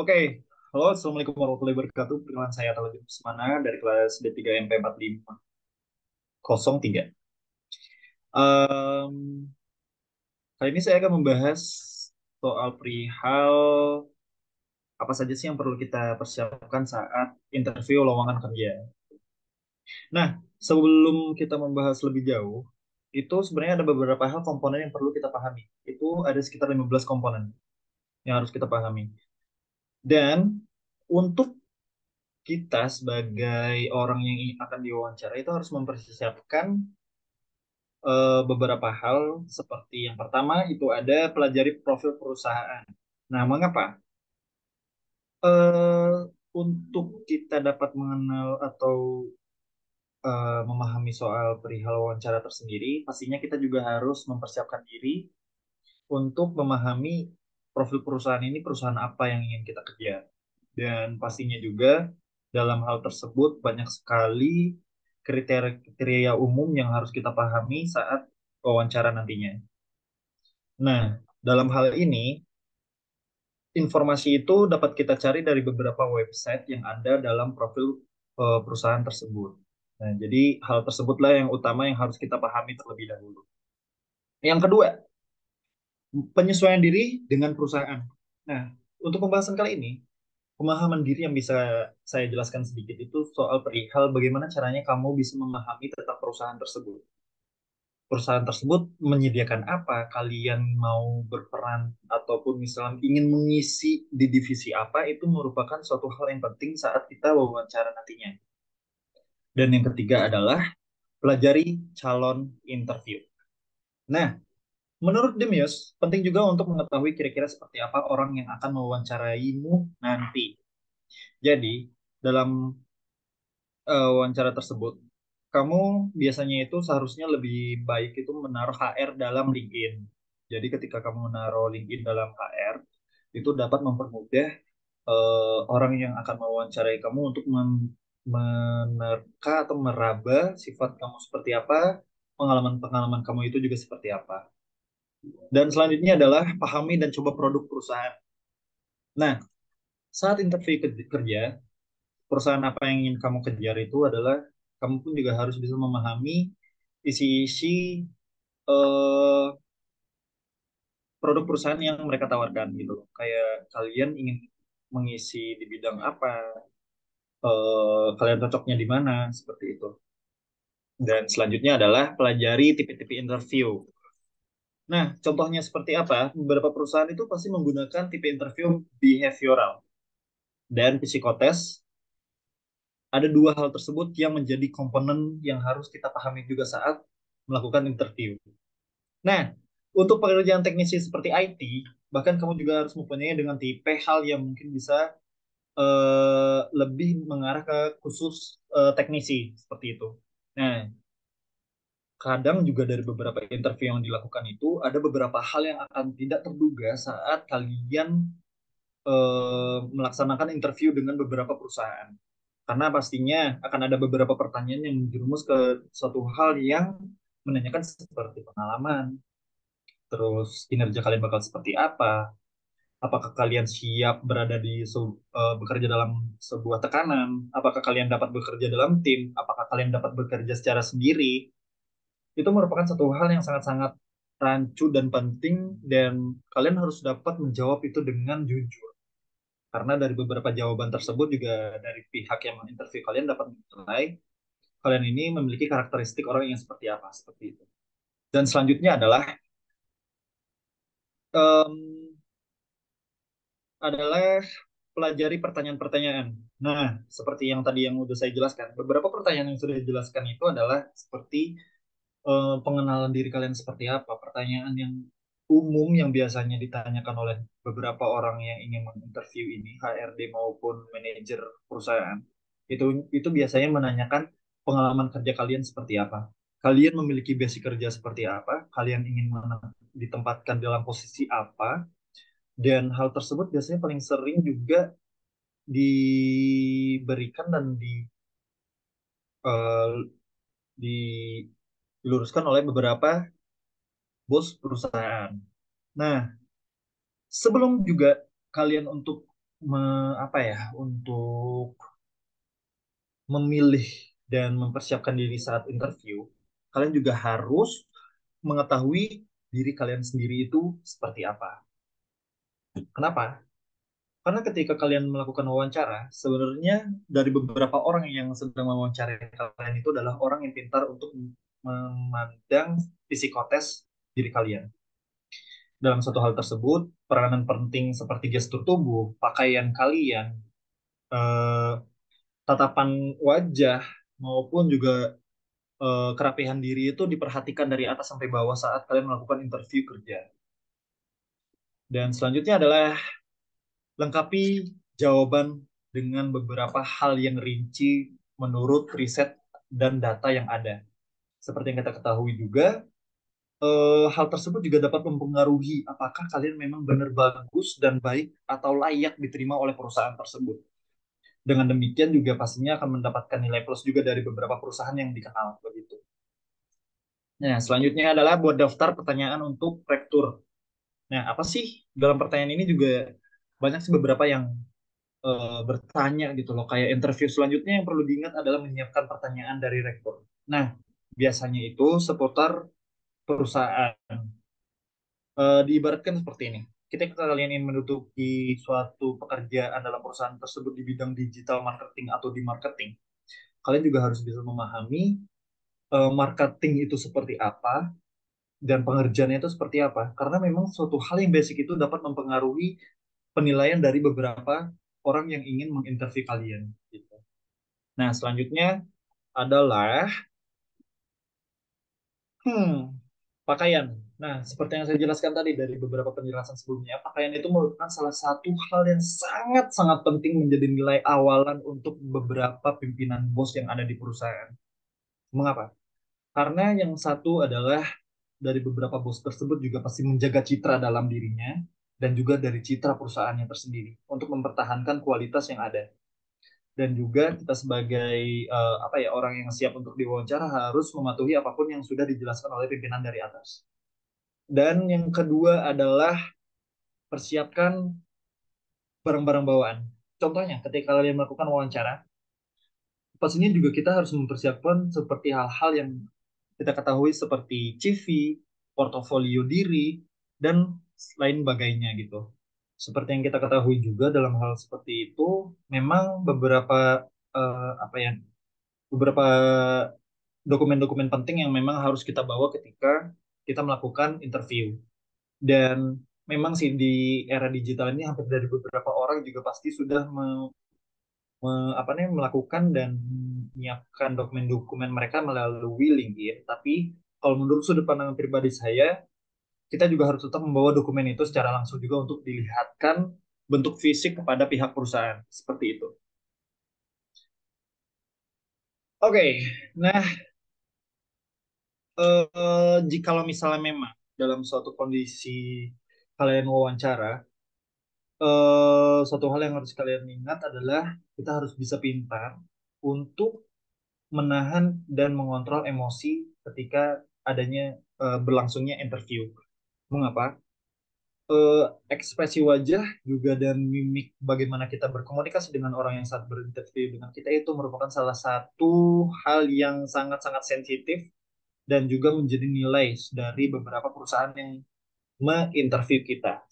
Oke, halo, Assalamualaikum warahmatullahi wabarakatuh. Perkenalkan saya Talajun Usmana dari kelas D3 MP4503. Em, Kali ini saya akan membahas soal perihal apa saja sih yang perlu kita persiapkan saat interview lowongan kerja. Nah, sebelum kita membahas lebih jauh, itu sebenarnya ada beberapa hal komponen yang perlu kita pahami. Itu ada sekitar 15 komponen yang harus kita pahami. Dan untuk kita sebagai orang yang akan diwawancara itu harus mempersiapkan beberapa hal seperti yang pertama itu ada pelajari profil perusahaan. Nah, mengapa? Eh, untuk kita dapat mengenal atau memahami soal perihal wawancara tersendiri, pastinya kita juga harus mempersiapkan diri untuk memahami profil perusahaan ini perusahaan apa yang ingin kita kejar. Dan pastinya juga dalam hal tersebut banyak sekali kriteria umum yang harus kita pahami saat wawancara nantinya. Nah, dalam hal ini, informasi itu dapat kita cari dari beberapa website yang ada dalam profil perusahaan tersebut. Nah, jadi hal tersebutlah yang utama yang harus kita pahami terlebih dahulu. Yang kedua, penyesuaian diri dengan perusahaan. Nah, untuk pembahasan kali ini, pemahaman diri yang bisa saya jelaskan sedikit itu soal perihal bagaimana caranya kamu bisa memahami tentang perusahaan tersebut. Perusahaan tersebut menyediakan apa, kalian mau berperan ataupun misalnya ingin mengisi di divisi apa, itu merupakan suatu hal yang penting saat kita wawancara nantinya. Dan yang ketiga adalah pelajari calon interview. Nah, menurut Demius, penting juga untuk mengetahui kira-kira seperti apa orang yang akan mewawancaraimu nanti. Jadi, dalam wawancara tersebut, kamu biasanya itu seharusnya lebih baik itu menaruh HR dalam LinkedIn. Jadi ketika kamu menaruh LinkedIn dalam HR, itu dapat mempermudah orang yang akan mewawancarai kamu untuk menerka atau meraba sifat kamu seperti apa, pengalaman-pengalaman kamu itu juga seperti apa. Dan selanjutnya adalah pahami dan coba produk perusahaan. Nah, saat interview kerja, perusahaan apa yang ingin kamu kejar itu adalah kamu pun juga harus bisa memahami isi-isi eh, produk perusahaan yang mereka tawarkan gitu. Kayak kalian ingin mengisi di bidang apa, kalian cocoknya di mana, seperti itu. Dan selanjutnya adalah pelajari tipe-tipe interview. Nah, contohnya seperti apa? Beberapa perusahaan itu pasti menggunakan tipe interview behavioral dan psikotes. Ada dua hal tersebut yang menjadi komponen yang harus kita pahami juga saat melakukan interview. Nah, untuk pekerjaan teknisi seperti IT, bahkan kamu juga harus mempunyai dengan tipe hal yang mungkin bisa lebih mengarah ke khusus teknisi seperti itu. Nah, kadang juga dari beberapa interview yang dilakukan itu ada beberapa hal yang akan tidak terduga saat kalian melaksanakan interview dengan beberapa perusahaan. Karena pastinya akan ada beberapa pertanyaan yang menjerumus ke suatu hal yang menanyakan seperti pengalaman, terus kinerja kalian bakal seperti apa, apakah kalian siap berada di bekerja dalam sebuah tekanan, apakah kalian dapat bekerja dalam tim, apakah kalian dapat bekerja secara sendiri. Itu merupakan satu hal yang sangat-sangat rancu dan penting dan kalian harus dapat menjawab itu dengan jujur. Karena dari beberapa jawaban tersebut juga dari pihak yang menginterview kalian dapat menilai kalian ini memiliki karakteristik orang yang seperti apa, seperti itu. Dan selanjutnya em, adalah pelajari pertanyaan-pertanyaan. Nah, seperti yang tadi yang sudah saya jelaskan, beberapa pertanyaan yang sudah dijelaskan itu adalah seperti pengenalan diri kalian seperti apa, pertanyaan yang umum yang biasanya ditanyakan oleh beberapa orang yang ingin menginterview ini, HRD maupun manajer perusahaan. Itu biasanya menanyakan pengalaman kerja kalian seperti apa. Kalian memiliki basic kerja seperti apa, kalian ingin ditempatkan dalam posisi apa, dan hal tersebut biasanya paling sering juga diberikan dan eh, diluruskan oleh beberapa bos perusahaan. Nah, sebelum juga kalian untuk apa ya, untuk memilih dan mempersiapkan diri saat interview, kalian juga harus mengetahui diri kalian sendiri itu seperti apa. Kenapa? Karena ketika kalian melakukan wawancara, sebenarnya dari beberapa orang yang sedang mewawancarai kalian itu adalah orang yang pintar untuk memandang psikotes diri kalian. Dalam satu hal tersebut, peranan penting seperti gestur tubuh, pakaian kalian, eh, tatapan wajah, maupun juga kerapihan diri itu diperhatikan dari atas sampai bawah saat kalian melakukan interview kerja. Dan selanjutnya adalah lengkapi jawaban dengan beberapa hal yang rinci menurut riset dan data yang ada. Seperti yang kita ketahui juga, hal tersebut juga dapat mempengaruhi apakah kalian memang benar bagus dan baik atau layak diterima oleh perusahaan tersebut. Dengan demikian juga pastinya akan mendapatkan nilai plus juga dari beberapa perusahaan yang dikenal begitu. Nah, selanjutnya adalah buat daftar pertanyaan untuk rektur. Nah, apa sih dalam pertanyaan ini juga banyak sih beberapa yang bertanya gitu loh. Kayak interview selanjutnya yang perlu diingat adalah menyiapkan pertanyaan dari rektor. Nah, biasanya itu seputar perusahaan. Diibaratkan seperti ini. Ketika kalian ingin menduduki suatu pekerjaan dalam perusahaan tersebut di bidang digital marketing atau di marketing, kalian juga harus bisa memahami marketing itu seperti apa dan pengerjaannya itu seperti apa. Karena memang suatu hal yang basic itu dapat mempengaruhi penilaian dari beberapa orang yang ingin menginterview kalian. Gitu. Nah, selanjutnya adalah pakaian. Nah, seperti yang saya jelaskan tadi dari beberapa penjelasan sebelumnya, pakaian itu merupakan salah satu hal yang sangat-sangat penting menjadi nilai awalan untuk beberapa pimpinan bos yang ada di perusahaan. Mengapa? Karena yang satu adalah dari beberapa bos tersebut juga pasti menjaga citra dalam dirinya dan juga dari citra perusahaannya tersendiri untuk mempertahankan kualitas yang ada. Dan juga kita sebagai apa ya, orang yang siap untuk diwawancara harus mematuhi apapun yang sudah dijelaskan oleh pimpinan dari atas. Dan yang kedua adalah persiapkan barang-barang bawaan. Contohnya, ketika kalian melakukan wawancara, pastinya juga kita harus mempersiapkan seperti hal-hal yang kita ketahui seperti CV, portofolio diri, dan lain sebagainya gitu. Seperti yang kita ketahui juga dalam hal seperti itu, memang beberapa apa ya, beberapa dokumen-dokumen penting yang memang harus kita bawa ketika kita melakukan interview. Dan memang sih di era digital ini hampir dari beberapa orang juga pasti sudah apa namanya, melakukan dan menyiapkan dokumen-dokumen mereka melalui LinkedIn. Tapi kalau menurut sudut pandang pribadi saya, kita juga harus tetap membawa dokumen itu secara langsung juga untuk dilihatkan bentuk fisik kepada pihak perusahaan. Seperti itu. Oke, nah jikalau misalnya memang dalam suatu kondisi kalian wawancara, suatu hal yang harus kalian ingat adalah kita harus bisa pintar untuk menahan dan mengontrol emosi ketika adanya berlangsungnya interview. Mengapa? Ekspresi wajah juga dan mimik bagaimana kita berkomunikasi dengan orang yang saat berinterview dengan kita itu merupakan salah satu hal yang sangat-sangat sensitif dan juga menjadi nilai dari beberapa perusahaan yang menginterview kita.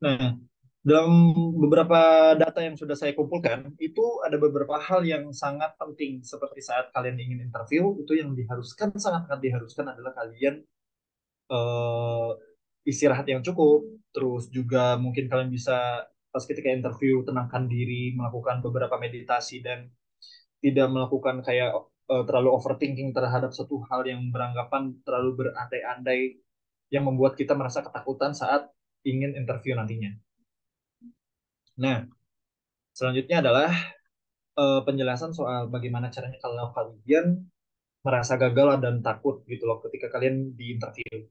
Nah, dalam beberapa data yang sudah saya kumpulkan, itu ada beberapa hal yang sangat penting. Seperti saat kalian ingin interview, itu yang diharuskan, sangat-sangat diharuskan adalah kalian eh, istirahat yang cukup. Terus juga mungkin kalian bisa pas ketika interview tenangkan diri, melakukan beberapa meditasi dan tidak melakukan kayak terlalu overthinking terhadap satu hal yang beranggapan terlalu berandai-andai yang membuat kita merasa ketakutan saat ingin interview nantinya. Nah, selanjutnya adalah penjelasan soal bagaimana caranya kalau kalian merasa gagal dan takut gitu loh ketika kalian di interview.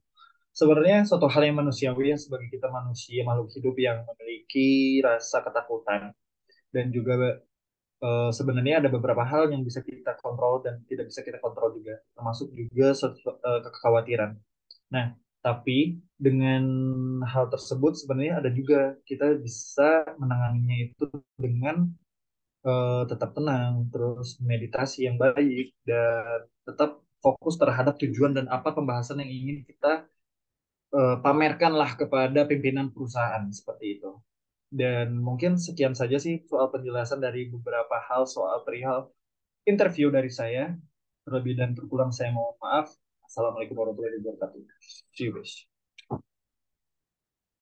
Sebenarnya suatu hal yang manusiawi ya sebagai kita manusia makhluk hidup yang memiliki rasa ketakutan dan juga sebenarnya ada beberapa hal yang bisa kita kontrol dan tidak bisa kita kontrol juga termasuk juga kekhawatiran. Nah, Tapi dengan hal tersebut sebenarnya ada juga kita bisa menanganinya itu dengan tetap tenang, terus meditasi yang baik, dan tetap fokus terhadap tujuan dan apa pembahasan yang ingin kita pamerkanlah kepada pimpinan perusahaan seperti itu. Dan mungkin sekian saja sih soal penjelasan dari beberapa hal soal perihal interview dari saya. Terlebih dan terkurang saya mohon maaf. Assalamualaikum warahmatullahi wabarakatuh. See you guys.